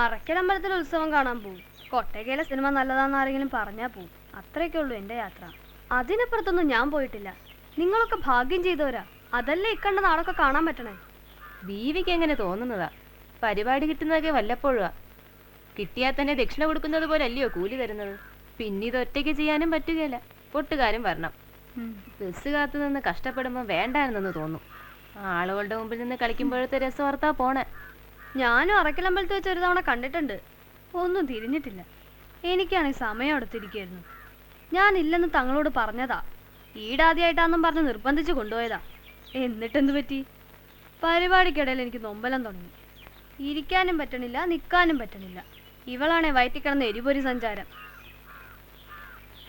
അറക്കലമ്പലത്തിൽ ഉത്സവം കാണാൻ പോവും. കൊട്ടകയിലെ സിനിമ നല്ലതാന്ന് ആരെങ്കിലും പറഞ്ഞാൽ പോവും. അത്രയൊക്കെ ഉള്ളൂ എൻ്റെ യാത്ര. അതിനപ്പുറത്തൊന്നും ഞാൻ പോയിട്ടില്ല. നിങ്ങളൊക്കെ ഭാഗ്യം ചെയ്തവരാ. അതല്ലേ ഇക്കണ്ട നാളൊക്കെ കാണാൻ പറ്റണേ. ബീവിക്ക് എങ്ങനെ തോന്നുന്നതാ? പരിപാടി കിട്ടുന്നതൊക്കെ വല്ലപ്പോഴുവാ. കിട്ടിയാൽ തന്നെ ദക്ഷിണ കൊടുക്കുന്നത് പോലെ അല്ലയോ കൂലി തരുന്നത്. പിന്നെ ഇത് ഒറ്റയ്ക്ക് ചെയ്യാനും പറ്റുകയില്ല. പൊട്ടുകാരും വരണം. ബസ് കാത്തു നിന്ന് കഷ്ടപ്പെടുമ്പോൾ വേണ്ടായിരുന്നെന്ന് തോന്നും. ആളുകളുടെ മുമ്പിൽ നിന്ന് കളിക്കുമ്പോഴത്തെ രസവാർത്താ പോണേ. ഞാനും അറക്കലമ്പലത്തിൽ വെച്ച് ഒരു തവണ കണ്ടിട്ടുണ്ട്. ഒന്നും തിരിഞ്ഞിട്ടില്ല. എനിക്കാണെങ്കിൽ സമയം എടുത്തിരിക്കുകയായിരുന്നു. ഞാനില്ലെന്ന് തങ്ങളോട് പറഞ്ഞതാ. ഈടാദ്യമായിട്ടാന്നും പറഞ്ഞ് നിർബന്ധിച്ച് കൊണ്ടുപോയതാ. എന്നിട്ടെന്ത് പറ്റി? പരിപാടിക്കിടയിൽ എനിക്ക് നൊമ്പലം തുടങ്ങി. ഇരിക്കാനും പറ്റണില്ല, നിൽക്കാനും പറ്റണില്ല. ഇവളാണെ വയറ്റിക്കിടന്ന് എരിപൊരി സഞ്ചാരം.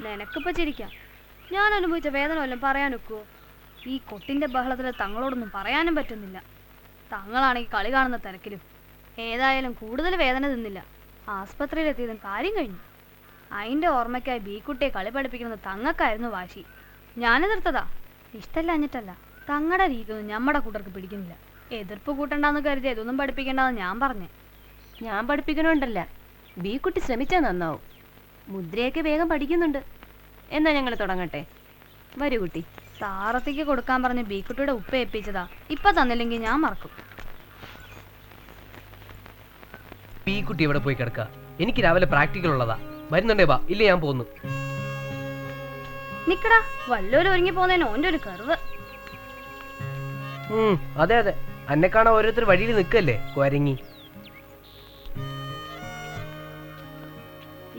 നിനക്കിപ്പോൾ ചിരിക്കാം. ഞാൻ അനുഭവിച്ച വേദന വല്ലതും പറയാനൊക്കുവോ? ഈ കൊട്ടിൻ്റെ ബഹളത്തിൽ തങ്ങളോടൊന്നും പറയാനും പറ്റുന്നില്ല. തങ്ങളാണെങ്കിൽ കളി കാണുന്ന തിരക്കിലും. ഏതായാലും കൂടുതൽ വേദന തിന്നില്ല. ആസ്പത്രിയിലെത്തിയതും കാര്യം കഴിഞ്ഞു. അതിൻ്റെ ഓർമ്മയ്ക്കായി ബീക്കുട്ടിയെ കളി പഠിപ്പിക്കുന്നത് തങ്ങൾക്കായിരുന്നു വാശി. ഞാനെതിർത്തതാ. ഇഷ്ടമല്ല, തങ്ങളുടെ രീതിയൊന്നും നമ്മുടെ കൂട്ടർക്ക് പിടിക്കുന്നില്ല. എതിർപ്പ് കൂട്ടണ്ടെന്ന് കരുതി ഇതൊന്നും പഠിപ്പിക്കേണ്ടെന്ന് ഞാൻ പറഞ്ഞേ. ഞാൻ പഠിപ്പിക്കണോണ്ടല്ല, ബീക്കുട്ടി ശ്രമിച്ചാൽ നന്നാവും. മുദ്രയൊക്കെ വേഗം പഠിക്കുന്നുണ്ട്. എന്നാ ഞങ്ങൾ തുടങ്ങട്ടെ. വരൂ കുട്ടി. സാറത്തിക്ക് കൊടുക്കാൻ പറഞ്ഞ് ബീക്കുട്ടിയുടെ ഉപ്പ ഏൽപ്പിച്ചതാ. ഇപ്പൊ തന്നില്ലെങ്കിൽ ഞാൻ മറക്കും. ബീക്കുട്ടി എവിടെ പോയി കിടക്കുക? എനിക്ക് രാവിലെ പ്രാക്ടിക്കൽ ഉള്ളതാ. വരുന്നുണ്ടേ വാ, ഇല്ല ഞാൻ പോന്നു. നിക്കടാ, വല്ലവരും ഒരുങ്ങി പോന്നേന് ഓൻ്റെ ഒരു കർവ്. അതെ അതെ, അന്നെ കാണാൻ ഓരോരുത്തർ വഴിയിൽ നിൽക്കല്ലേ കുരങ്ങി.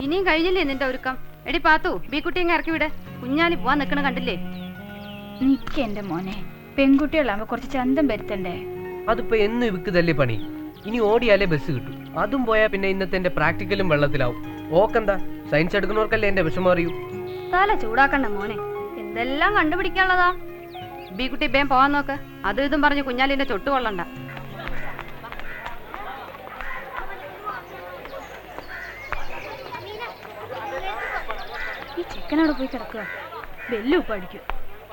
ഇനിയും കഴിഞ്ഞില്ലേ നിന്റെ ഒരുക്കം? എടി പാത്തു, ബീക്കുട്ടി അങ്ങ് ഇറക്കി വിടെ. കുഞ്ഞാലി പോവാൻ നിക്കണ കണ്ടില്ലേ? നിക്കെന്റെ മോനെ, പെൺകുട്ടികളാകുമ്പോ കുറച്ച് ചന്തം വരുത്തണ്ടേ? അതിപ്പോ എന്നും ഇവിക്കുതല്ലേ പണി. ഇനി ഓടിയാലേ ബസ് കിട്ടും. അതും പോയാ പിന്നെ ഇന്നത്തെ എന്റെ പ്രാക്ടിക്കലും വെള്ളത്തിലാവും. ഓക്കെന്താ, സയൻസ് എടുക്കുന്നവർക്കല്ലേ എന്റെ വിഷമം അറിയൂ. തല ചൂടാക്കണ്ട മോനെ, എന്തെല്ലാം കണ്ടുപിടിക്കാനുള്ളതാ. ബീക്കുട്ടി ബേം പോവാൻ നോക്ക്. അതും ഇതും പറഞ്ഞ് കുഞ്ഞാലിന്റെ ചൊട്ട് കൊള്ളണ്ട. ഈ ചിക്കനവിടെ പോയി കിടക്കുക. ബെല്ലു പഠിക്കും.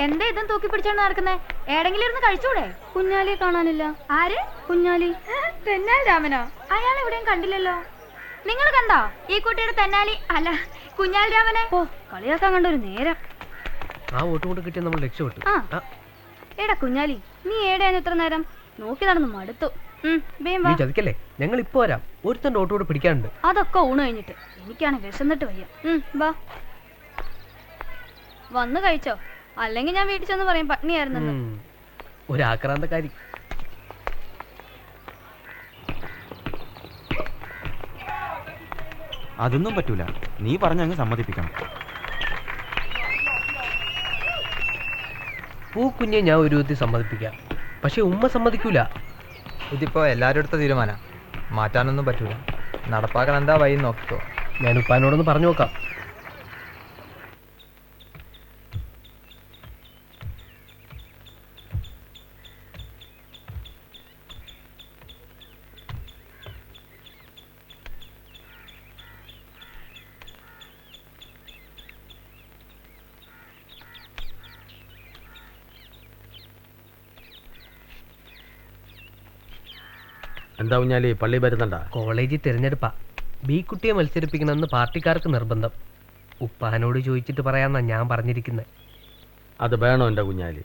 എന്താ ഇതും തൂക്കി പിടിച്ചോണ്ട് നടക്കുന്നേ? ഏടെങ്കിലും ഇരുന്ന് കഴിച്ചൂടെ? കുഞ്ഞാലിയെ കാണാനില്ല. ആര്? കുഞ്ഞാലി. തെന്നാലി രാമനോ? അയാൾ എവിടെയും കണ്ടില്ലല്ലോ. നിങ്ങൾ കണ്ടോ ഈ കുട്ടിയുടെ തെന്നാലി അല്ല കുഞ്ഞാലി രാമനെ? ഓ, കളിയാക്കാൻ കണ്ട ഒരു നേരം. ആ വോട്ട് കൊണ്ട് കിട്ടിയ നമ്മൾ രക്ഷപ്പെട്ടു. എടാ കുഞ്ഞാലി, നീ ഏടെയാന്ന് ഇത്ര നേരം? നോക്കി നടന്ന് മടുത്തു. ചതിക്കല്ലേ, ഞങ്ങൾ ഇപ്പൊ വരാം. ഒരുത്തന്റെ വോട്ട് കൂടെ പിടിക്കാനുണ്ട്. അതൊക്കെ ഊണ് കഴിഞ്ഞിട്ട്. എനിക്കാണ് വിശന്നിട്ട് വയ്യ. വാ, വന്ന് കഴിച്ചോ, അല്ലെങ്കിൽ ഞാൻ വീട്ടിൽ ചെന്ന് പറയും പട്ടിണിയായിരുന്നല്ലോ. ഒരു ആക്രാന്തക്കാരി. അതൊന്നും പറ്റൂല, നീ പറഞ്ഞങ്ങ് സമ്മതിപ്പിക്കണം. പൂക്കുഞ്ഞെ ഞാൻ ഒരു വിധത്തിൽ സമ്മതിപ്പിക്കാം, പക്ഷെ ഉമ്മ സമ്മതിക്കൂല. ഇതിപ്പോ എല്ലാവരും എടുത്ത തീരുമാനം, മാറ്റാനൊന്നും പറ്റൂല. നടപ്പാക്കാൻ എന്താ വഴി നോക്കിക്കോ. ഞാൻ ഉപ്പാനോടൊന്ന് പറഞ്ഞു നോക്കാം. എന്താ കുഞ്ഞാലി, പള്ളി വരുന്നുണ്ടാ? കോളേജിൽ തിരഞ്ഞെടുപ്പാ. ബീക്കുട്ടിയെ മത്സരിപ്പിക്കണമെന്ന് പാർട്ടിക്കാർക്ക് നിർബന്ധം. ഉപ്പാനോട് ചോദിച്ചിട്ട് പറയാന്നാ ഞാൻ പറഞ്ഞിരിക്കുന്നത്. അത് വേണോ എൻ്റെ കുഞ്ഞാലി?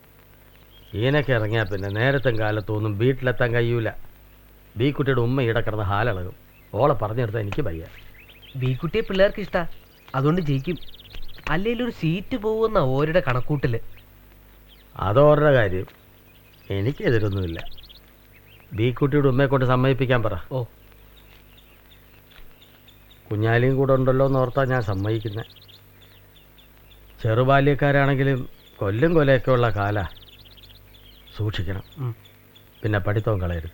ഈനൊക്കെ ഇറങ്ങിയാൽ പിന്നെ നേരത്തെ കാലത്തൊന്നും വീട്ടിലെത്താൻ കഴിയൂല. ബീക്കുട്ടിയുടെ ഉമ്മ ഇവിടെ കിടന്ന് ഹാലളകും. ഓളെ പറഞ്ഞെടുത്താൽ എനിക്ക് വയ്യ. ബീക്കുട്ടിയെ പിള്ളേർക്ക് ഇഷ്ടാ, അതുകൊണ്ട് ജയിക്കും. അല്ലെങ്കിൽ ഒരു സീറ്റ് പോകുന്ന ഓരുടെ കണക്കൂട്ടില്. അതോരുടെ കാര്യം, എനിക്കെതിരൊന്നുമില്ല. ബീക്കുട്ടിയുടെ ഉമ്മയെ കൊണ്ട് സമ്മതിപ്പിക്കാൻ പറ. ഓ, കുഞ്ഞാലിയും കൂടെ ഉണ്ടല്ലോ എന്ന് ഓർത്താ ഞാൻ സമ്മതിക്കുന്നത്. ചെറുബാല്യക്കാരാണെങ്കിലും കൊല്ലും കൊലയൊക്കെ ഉള്ള കാല, സൂക്ഷിക്കണം. പിന്നെ പഠിത്തവും കളയരുത്.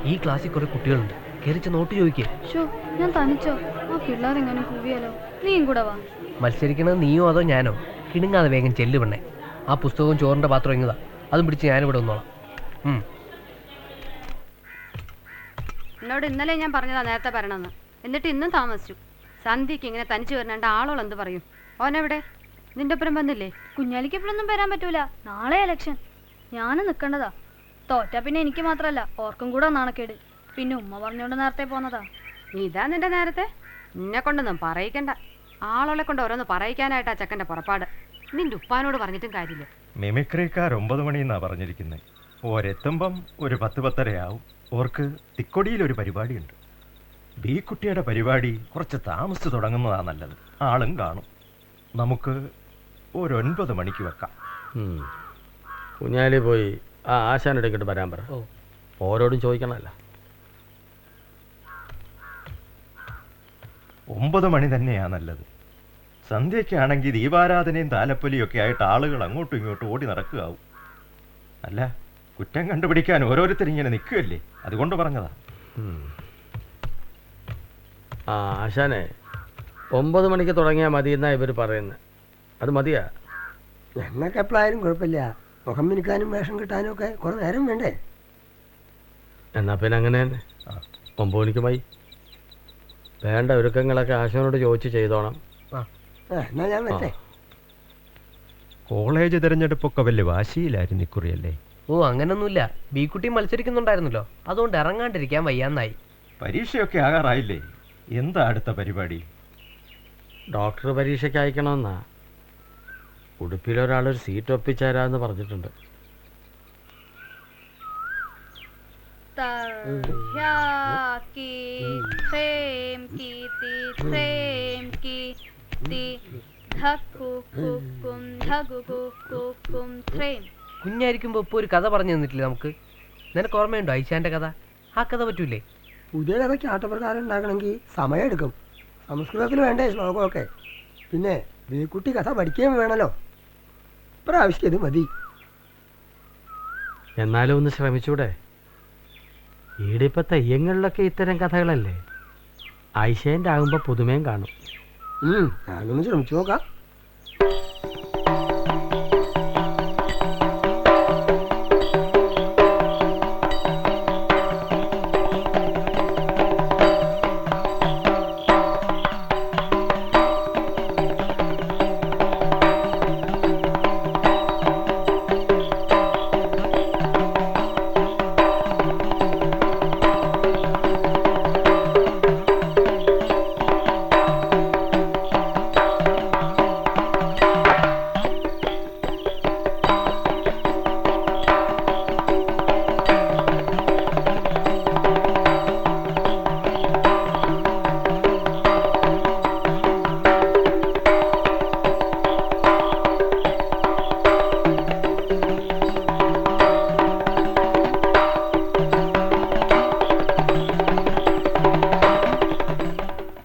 ഈ ക്ലാസ്സിൽ കുറെ കുട്ടികളുണ്ട്. കയറിച്ച് നോട്ട് ചോദിക്കേ. ഞാൻ തനിച്ചോ? ആ പിള്ളേരെങ്ങനെ കൂവിയാലോ? നീയും കൂടെ വാ. മത്സരിക്കണത് നീയോ അതോ ഞാനോ? കിണുങ്ങാതെ വേഗം ചെല്ലു പെണ്ണേ. ആ പുസ്തകവും ചോറിന്റെ പാത്രം ഇങ്ങതാ, അതും പിടിച്ച് ഞാനിവിടെ വന്നോളാം. എന്നോട് ഇന്നലെ ഞാൻ പറഞ്ഞതാ നേരത്തെ വരണമെന്ന്. എന്നിട്ട് ഇന്നും താമസിച്ചു. സന്ധ്യക്ക് ഇങ്ങനെ തനിച്ചു വരണേണ്ട ആളോൾ എന്ത് പറയും? ഓനെവിടെ? നിന്റെ ഒപ്പം വന്നില്ലേ? കുഞ്ഞാലിക്ക് എപ്പോഴൊന്നും വരാൻ പറ്റൂല. നാളെ ഇലക്ഷൻ. ഞാനും നിൽക്കേണ്ടതാ. തോറ്റാ പിന്നെ എനിക്ക് മാത്രല്ല ഓർക്കും കൂടെ നാണക്കേട്. പിന്നെ ഉമ്മ പറഞ്ഞോണ്ട് നേരത്തെ പോന്നതാ. ഇതാ നിന്റെ നേരത്തെ? നിന്നെ കൊണ്ടൊന്നും പറയിക്കണ്ട. ആളോളെ കൊണ്ട് ഓരോന്ന് പറയിക്കാനായിട്ടാ ചക്കന്റെ പുറപ്പാട്. നിന്റെ ഉപ്പാനോട് പറഞ്ഞിട്ടും കാര്യമില്ല. മിമിക്രിക്കാർ 9 മണിന്നാ പറഞ്ഞിരിക്കുന്നത്. ഓരെത്തുമ്പം ഒരു 10-10:30 ആവും. ഓർക്ക് തിക്കൊടിയിൽ ഒരു പരിപാടിയുണ്ട്. ബി കുട്ടിയുടെ പരിപാടി കുറച്ച് താമസിച്ച് തുടങ്ങുന്നതാ നല്ലത്. ആളും കാണും. നമുക്ക് ഒരു 9 മണിക്ക് വെക്കാം. കുഞ്ഞാലി പോയി ആ ആശാനോട് ഇങ്ങോട്ട് വരാൻ പറ. ഓരോടും ചോദിക്കണമല്ല. 9 മണി തന്നെയാ നല്ലത്. സന്ധ്യയ്ക്കാണെങ്കിൽ ദീപാരാധനയും താലപ്പൊലിയും ഒക്കെ ആയിട്ട് ആളുകൾ അങ്ങോട്ടും ഇങ്ങോട്ടും ഓടി നടക്കുകയാവും. അല്ല, കുറ്റം കണ്ടുപിടിക്കാൻ ഓരോരുത്തരിങ്ങനെ നിൽക്കുകയല്ലേ, അതുകൊണ്ട് പറഞ്ഞതാ. ആ ആശാനെ 9 മണിക്ക് തുടങ്ങിയാൽ മതി എന്നാ ഇവർ പറയുന്നത്. അത് മതിയാ? ഞങ്ങൾക്ക് എപ്പോഴായാലും കുഴപ്പമില്ല. മുഖം മിനുക്കാനും വേഷം കിട്ടാനും ഒക്കെ കുറെ നേരം വേണ്ടേ? എന്നാ പിന്നെ അങ്ങനെ തന്നെ 9 മണിക്ക് മതി. വേണ്ട ഒരുക്കങ്ങളൊക്കെ ആശാനോട് ചോദിച്ച് ചെയ്തോണം. എന്നാ ഞാൻ വരട്ടെ. കോളേജ് തിരഞ്ഞെടുപ്പൊക്കെ വലിയ വാശിയിലായിരുന്നു ഇക്കുറിയല്ലേ? ഓ അങ്ങനൊന്നുമില്ല. ബി കുട്ടി മത്സരിക്കുന്നുണ്ടായിരുന്നല്ലോ, അതുകൊണ്ട് ഇറങ്ങാണ്ടിരിക്കാൻ വയ്യാന്നായി. പരീക്ഷയൊക്കെ ആകാറായില്ലേ? എന്താ അടുത്ത പരിപാടി? ഡോക്ടർ പരീക്ഷയ്ക്ക് അയക്കണമെന്നാ. ഉടുപ്പിലൊരാളൊരു സീറ്റ് ഒപ്പിച്ചേരാന്ന് പറഞ്ഞിട്ടുണ്ട്. കുഞ്ഞായിരിക്കുമ്പോ ഇപ്പൊ ഒരു കഥ പറഞ്ഞു തന്നിട്ടില്ലേ നമുക്ക്? നിനക്ക് ഓർമ്മയുണ്ടോ ഐശാന്റെ കഥ? ആ കഥ പറ്റൂലേ? പുതിയ കഥയ്ക്ക് ആട്ടപ്രകാരം ഉണ്ടാക്കണമെങ്കിൽ സമയമെടുക്കും. സംസ്കൃതത്തിൽ വേണ്ടേ ശ്ലോകമൊക്കെ. പിന്നെ വീക്കുട്ടി കഥ പഠിക്കുകയും വേണമല്ലോ. പ്രാവശ്യം ഇത് മതി. എന്നാലും ഒന്ന് ശ്രമിച്ചൂടെ? ഈടെ ഇപ്പൊ തെയ്യങ്ങളിലൊക്കെ ഇത്തരം കഥകളല്ലേ. ഐശേൻ്റെ ആകുമ്പോൾ പുതുമയും കാണും. ഞാനൊന്ന് ശ്രമിച്ചു നോക്കാം.